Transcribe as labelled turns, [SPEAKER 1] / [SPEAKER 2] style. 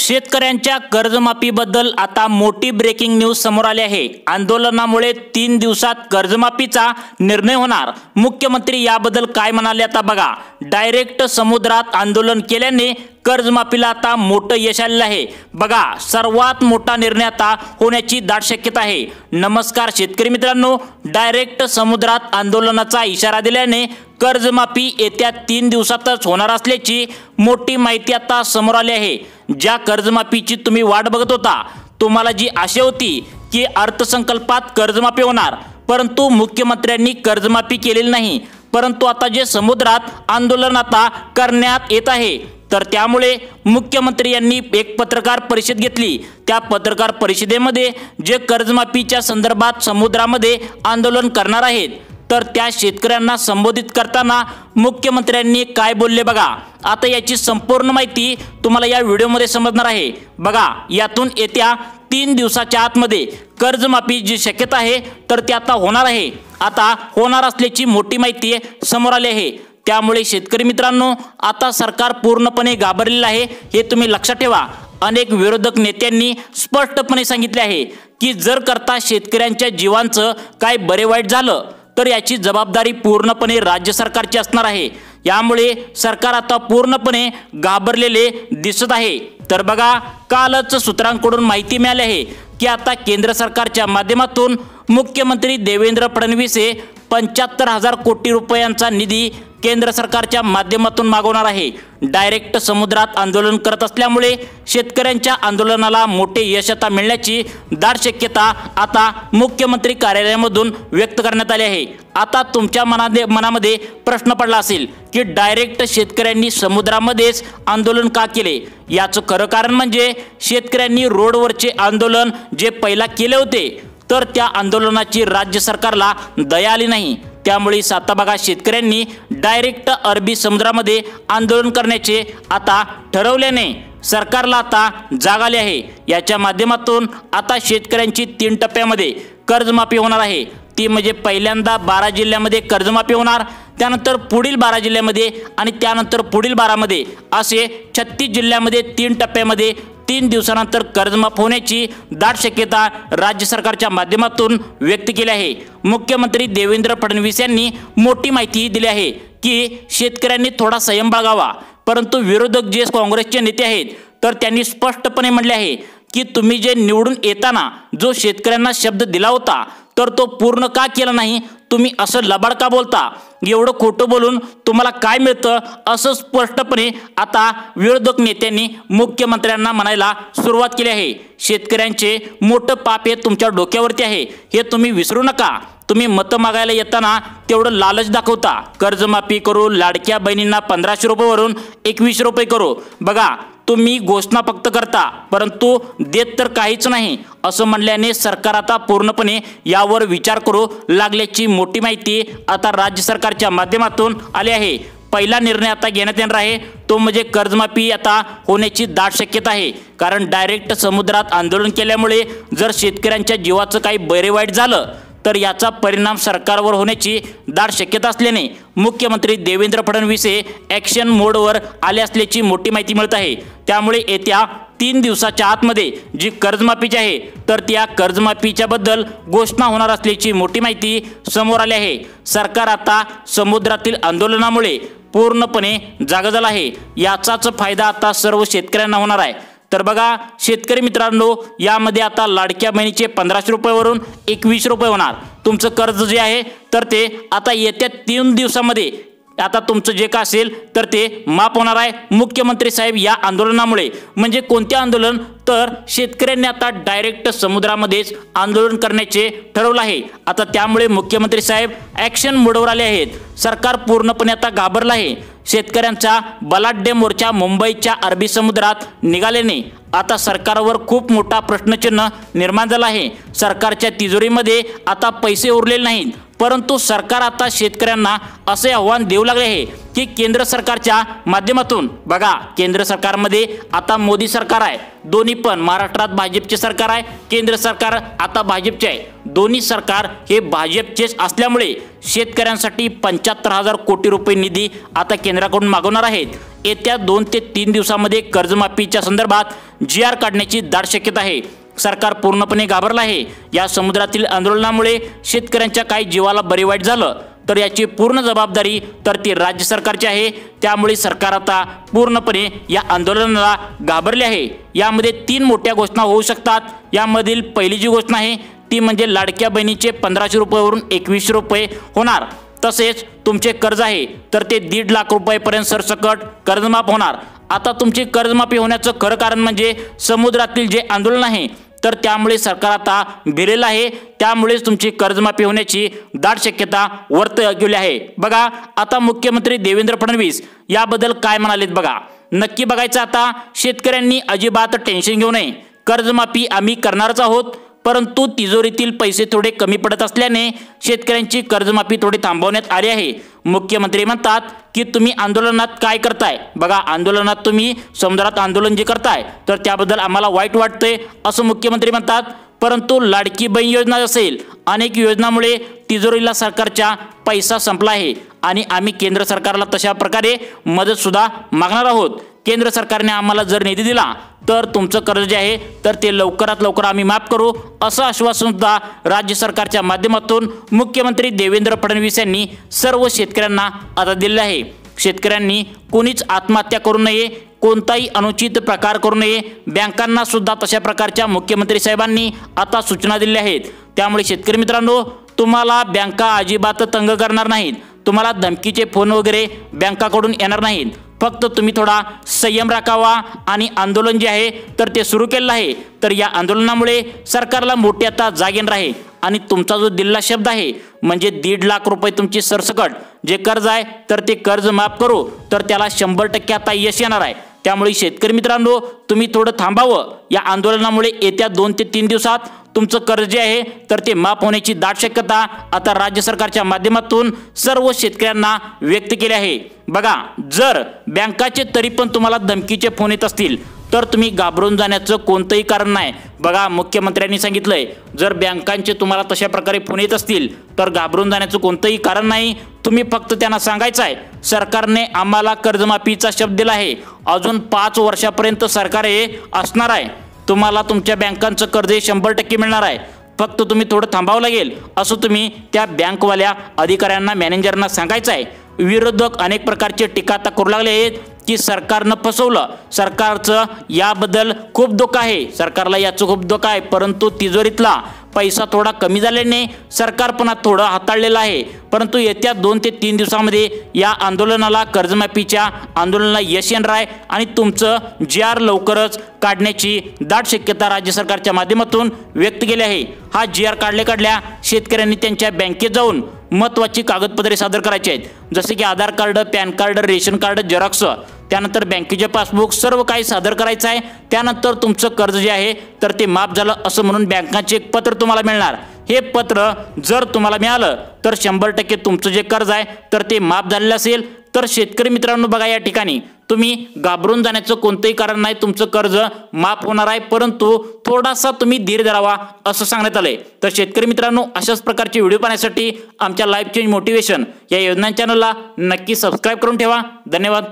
[SPEAKER 1] शेतकऱ्यांच्या कर्जमाफीबद्दल आता मोठी ब्रेकिंग न्यूज समोर आली आहे। आंदोलनामुळे 3 दिवसात कर्जमाफीचा निर्णय होणार। मुख्यमंत्री याबद्दल काय म्हणाले आता बघा। डायरेक्ट समुद्रात आंदोलन केल्याने कर्जमाफीला आता मोठं यश आलेलं आहे। बघा, सर्वात मोठा निर्णय आता होण्याची दाट शक्यता आहे। नमस्कार शेतकरी मित्रांनो, डायरेक्ट समुद्रात आंदोलनाचा इशारा दिल्याने कर्जमाफी येत्या 3 दिवसातच होणार असल्याची मोठी माहिती आता समोर आली आहे। ज्या कर्जमाफीची तुम्ही वाट बघत होता, तुम्हाला जी आशा होती की अर्थसंकल्पात कर्जमाफी होणार, परंतु मुख्यमंत्र्यांनी कर्जमाफी केलेली नाही, परंतु आता जे समुद्रात आंदोलन आता करण्यात येत आहे, तर त्यामुळे मुख्यमंत्री यांनी एक पत्रकार परिषद घेतली। त्या पत्रकार परिषदेमध्ये जे कर्जमाफीच्या संदर्भात समुद्रामध्ये आंदोलन करणार आहेत, तर त्या शेतकऱ्यांना संबोधित करताना मुख्यमंत्र्यांनी काय बोलले बघा। आता याची संपूर्ण माहिती तुम्हाला या व्हिडिओमध्ये समजणार आहे। बघा, यातून येत्या 3 दिवसाच्या आतमध्ये कर्जमाफी जी शक्यता आहे, तर ती आता होणार आहे। आता होणार असल्याची मोठी माहिती समोर आली आहे। त्यामुळे शेतकरी मित्रांनो, आता सरकार पूर्णपणे घाबरलेलं आहे, हे तुम्ही लक्षात ठेवा। अनेक विरोधक नेत्यांनी स्पष्टपणे सांगितले आहे की जर करता शेतकऱ्यांच्या जीवांचं काय बरे वाईट झालं, तर याची जबाबदारी पूर्णपणे राज्य सरकारची असणार आहे। यामुळे सरकार आता पूर्णपणे घाबरलेले दिसत आहे। तर बघा, कालच सूत्रांकडून माहिती मिळाली आहे की आता केंद्र सरकारच्या माध्यमातून मुख्यमंत्री देवेंद्र फडणवीस हे 75,000 कोटी रुपयांचा निधी केंद्र सरकारच्या माध्यमातून मागवणार आहे। डायरेक्ट समुद्रात आंदोलन करत असल्यामुळे शेतकऱ्यांच्या आंदोलनाला मोठे यश आता मिळण्याची दाट शक्यता आता मुख्यमंत्री कार्यालयामधून व्यक्त करण्यात आली आहे। आता तुमच्या मनामध्ये प्रश्न पडला असेल की डायरेक्ट शेतकऱ्यांनी समुद्रामध्येच आंदोलन का केले। याचं खरं कारण म्हणजे शेतकऱ्यांनी रोडवरचे आंदोलन जे पहिला केले होते, तर त्या आंदोलनाची राज्य सरकारला दया आली नाही। त्यामुळे आता बघा, शेतकऱ्यांनी डायरेक्ट अरबी समुद्रामध्ये आंदोलन करण्याचे आता ठरवल्याने सरकारला आता जाग आली आहे। याच्या माध्यमातून आता शेतकऱ्यांची 3 टप्प्यामध्ये कर्जमाफी होणार आहे। ती म्हणजे पहिल्यांदा 12 जिल्ह्यामध्ये कर्जमाफी होणार, त्यानंतर पुढील 12 जिल्ह्यामध्ये आणि त्यानंतर पुढील 12 मध्ये असे 36 जिल्ह्यामध्ये 3 टप्प्यामध्ये 3 दिवसानंतर कर्जमाफ होण्याची दाट शक्यता राज्य सरकारच्या माध्यमातून व्यक्त केली आहे। मुख्यमंत्री देवेंद्र फडणवीस यांनी मोठी माहिती दिली आहे की शेतकऱ्यांनी थोडा संयम बाळगावा, परंतु विरोधक जे काँग्रेसचे नेते आहेत, तर त्यांनी स्पष्टपणे म्हटले आहे की तुम्ही जे निवडून येताना जो शेतकऱ्यांना शब्द दिला होता, तर तो पूर्ण का केला नाही, तुम्ही असं लबाड का बोलता, एवढं खोटं बोलून तुम्हाला काय मिळतं, असं स्पष्टपणे आता विरोधक नेत्यांनी मुख्यमंत्र्यांना म्हणायला सुरुवात केली आहे। शेतकऱ्यांचे मोठं पाप हे तुमच्या डोक्यावरती आहे, हे तुम्ही विसरू नका। तुम्ही मतं मागायला येताना तेवढं लालच दाखवता, कर्जमाफी करू, लाडक्या बहिणींना 1500 रुपयेवरून 2100 रुपये करू। बघा, तुम्ही घोषणा फक्त करता, परंतु देत तर काहीच नाही, असं म्हणल्याने सरकार आता पूर्णपणे यावर विचार करू लागल्याची मोठी माहिती आता राज्य सरकारच्या माध्यमातून आली आहे। पहिला निर्णय आता घेण्यात येणार आहे, तो म्हणजे कर्जमाफी आता होण्याची दाट शक्यता आहे। कारण डायरेक्ट समुद्रात आंदोलन केल्यामुळे जर शेतकऱ्यांच्या जीवाचं काही बरे वाईट झालं, तर याचा परिणाम सरकारवर होण्याची दाट शक्यता असल्याने मुख्यमंत्री देवेंद्र फडणवीस हे ॲक्शन मोडवर आले असल्याची मोठी माहिती मिळत आहे। त्यामुळे येत्या 3 दिवसाच्या आतमध्ये जी कर्जमाफीची आहे, तर त्या कर्जमाफीच्या बद्दल घोषणा होणार असल्याची मोठी माहिती समोर आली आहे। सरकार आता समुद्रातील आंदोलनामुळे पूर्णपणे जागं झालं आहे। याचाच फायदा आता सर्व शेतकऱ्यांना होणार आहे। तर बघा शेतकरी मित्रांनो, यामध्ये आता लाडक्या बहिणीचे 1500 रुपयेवरून 2100 रुपये होणार। तुमचं कर्ज जे आहे, तर ते आता येत्या 3 दिवसामध्ये आता तुमचं जे का असेल, तर ते माफ होणार आहे मुख्यमंत्री साहेब या आंदोलनामुळे। म्हणजे कोणते आंदोलन, तर शेतकऱ्यांनी आता डायरेक्ट समुद्रामध्येच आंदोलन करण्याचे ठरवलं आहे। आता त्यामुळे मुख्यमंत्री साहेब ॲक्शन मोडवर आले आहेत। सरकार पूर्णपणे आता घाबरलं आहे। शेतकऱ्यांचा बलाढ्य मोर्चा मुंबईच्या अरबी समुद्रात निघाल्याने आता सरकारवर खूप मोठा प्रश्नचिन्ह निर्माण झाला आहे। सरकारच्या तिजोरीमध्ये आता पैसे उरलेले नाहीत, परंतु सरकार आता शेतकऱ्यांना असे आव्हान देऊ लागले आहे की केंद्र सरकारच्या माध्यमातून बघा, केंद्र सरकारमध्ये आता मोदी सरकार आहे, दोन्ही पण महाराष्ट्रात भाजपचे सरकार आहे, केंद्र सरकार आता भाजपचे आहे, दोन्ही सरकार हे भाजपचेच असल्यामुळे शेतकऱ्यांसाठी 75,000 कोटी रुपये निधी आता केंद्राकडून मागवणार आहेत। येत्या 2 ते 3 दिवसांमध्ये कर्जमाफीच्या संदर्भात GR काढण्याची दाट शक्यता आहे। सरकार पूर्णपणे घाबरलं आहे। या समुद्रातील आंदोलनामुळे शेतकऱ्यांच्या काही जीवाला बरे वाईट झालं तर याची पूर्ण जबाबदारी तर ती राज्य सरकारची आहे। त्यामुळे सरकार आता पूर्णपणे या आंदोलनाला घाबरले आहे। यामध्ये 3 मोठ्या घोषणा होऊ शकतात। यामधील पहिली जी घोषणा आहे ती म्हणजे लाडक्या बहिणीचे 1500 रुपयावरून 2100 रुपये होणार। तसेच तुमचे कर्ज आहे तर ते 1.5 लाख रुपयापर्यंत सरसकट कर्जमाफ होणार। आता तुमची कर्जमाफी होण्याचं खरं कारण म्हणजे समुद्रातील जे आंदोलन आहे तर त्यामुळे सरकार आता भिलेलं आहे। त्यामुळेच तुमची कर्जमाफी होण्याची दाट शक्यता वर्तवली आहे। बघा, आता मुख्यमंत्री देवेंद्र फडणवीस याबद्दल काय म्हणालेत बघा, नक्की बघायचं। आता शेतकऱ्यांनी अजिबात टेन्शन घेऊ नये, कर्जमाफी आम्ही करणारच आहोत, परंतु तिजोरीतील पैसे थोडे कमी पडत असल्याने शेतकऱ्यांची कर्जमाफी थोडी थांबवण्यात आली आहे। मुख्यमंत्री म्हणतात की तुम्ही आंदोलनात काय करताय, बघा आंदोलनात तुम्ही समुद्रात आंदोलन जे करताय तर त्याबद्दल आम्हाला वाईट वाटतंय असं मुख्यमंत्री म्हणतात। परंतु लाडकी बहीण योजना असेल अनेक योजनांमुळे तिजोरीला सरकारचा पैसा संपला आहे आणि आम्ही केंद्र सरकारला तशा प्रकारे मदत सुद्धा मागणार आहोत। केंद्र सरकारने आम्हाला जर निधी दिला तर तुमचं कर्ज जे आहे तर ते लवकरात लवकर आम्ही माफ करू असं आश्वासन सुद्धा राज्य सरकारच्या माध्यमातून मुख्यमंत्री देवेंद्र फडणवीस यांनी सर्व शेतकऱ्यांना आता दिले आहे। शेतकऱ्यांनी कोणीच आत्महत्या करू नये, कोणताही अनुचित प्रकार करू नये, बँकांना सुद्धा तशा प्रकारच्या मुख्यमंत्री साहेबांनी आता सूचना दिल्या आहेत। त्यामुळे शेतकरी मित्रांनो, तुम्हाला बँका अजिबात तंग करणार नाहीत, तुम्हाला धमकीचे फोन वगैरे बँकाकडून येणार नाहीत। फक्त तुम्ही थोडा संयम राखावा आणि आंदोलन जे आहे तर ते सुरू केलेलं आहे तर या आंदोलनामुळे सरकारला मोठी आता जाग येणार आहे आणि तुमचा जो दिलेला शब्द आहे म्हणजे 1.5 लाख रुपये तुमची सरसकट जे कर्ज आहे तर ते कर्ज माफ करू तर त्याला 100% आता यश येणार आहे। त्यामुळे शेतकरी मित्रांनो, तुम्ही थोडं थांबावं। या आंदोलनामुळे येत्या 2 ते 3 दिवसात तुमचं कर्ज जे आहे तर ते माफ होण्याची दाट शक्यता आता राज्य सरकारच्या माध्यमातून सर्व शेतकऱ्यांना व्यक्त केली आहे। बघा, जर बँकाचे तरी पण तुम्हाला धमकीचे फोन येत असतील तर तुम्ही घाबरून जाण्याचं कोणतंही कारण नाही। बघा, मुख्यमंत्र्यांनी सांगितलंय जर बँकांचे तुम्हाला तशा प्रकारे फोन येत असतील तर घाबरून जाण्याचं कोणतंही कारण नाही। तुम्ही फक्त त्यांना सांगायचं आहे सरकारने आम्हाला कर्जमाफीचा शब्द दिला आहे, अजून 5 वर्षापर्यंत सरकार हे असणार आहे, तुम्हाला तुमच्या बँकांचं कर्ज 100% मिळणार आहे, फक्त तुम्ही थोडं थांबावं लागेल असं तुम्ही त्या बँकवाल्या अधिकाऱ्यांना मॅनेजरना सांगायचं आहे। विरोधक अनेक प्रकारचे टीका आता करू लागले आहेत की सरकारनं फसवलं, सरकारचं याबद्दल खूप दुःख आहे, सरकारला याचं खूप दुःख आहे, परंतु तिजोरीतला पैसा थोडा कमी झाल्याने सरकार पुन्हा थोडं हाताळलेलं आहे। परंतु येत्या 2 ते 3 दिवसांमध्ये या आंदोलनाला कर्जमाफीच्या आंदोलनाला यश येणार आहे आणि तुमचं GR लवकरच काढण्याची दाट शक्यता राज्य सरकारच्या माध्यमातून व्यक्त केली आहे। हा GR काढल्या शेतकऱ्यांनी त्यांच्या बँकेत जाऊन महत्त्वाची कागदपत्रे सादर करायची आहेत, जसे की Aadhaar card, PAN card, ration card, xerox, त्यानंतर बँकेचे पासबुक सर्व काही सादर करायचं आहे। त्यानंतर तुमचं कर्ज जे आहे तर ते माफ झालं असं म्हणून बँकांचे एक पत्र तुम्हाला मिळणार। हे पत्र जर तुम्हाला मिळालं तर 100% तुमचं जे कर्ज आहे तर ते माफ झालेलं असेल। तर शेतकरी मित्रांनो, बघा या ठिकाणी तुम्ही घाबरून जाण्याचं कोणतंही कारण नाही, तुमचं कर्ज माफ होणार आहे, परंतु थोडासा तुम्ही धीर धरावा असं सांगण्यात आलंय। तर शेतकरी मित्रांनो, अशाच प्रकारचे व्हिडिओ पाहण्यासाठी आमच्या लाईफ चेंज मोटिवेशन या योजना चॅनलला नक्की सबस्क्राईब करून ठेवा। धन्यवाद।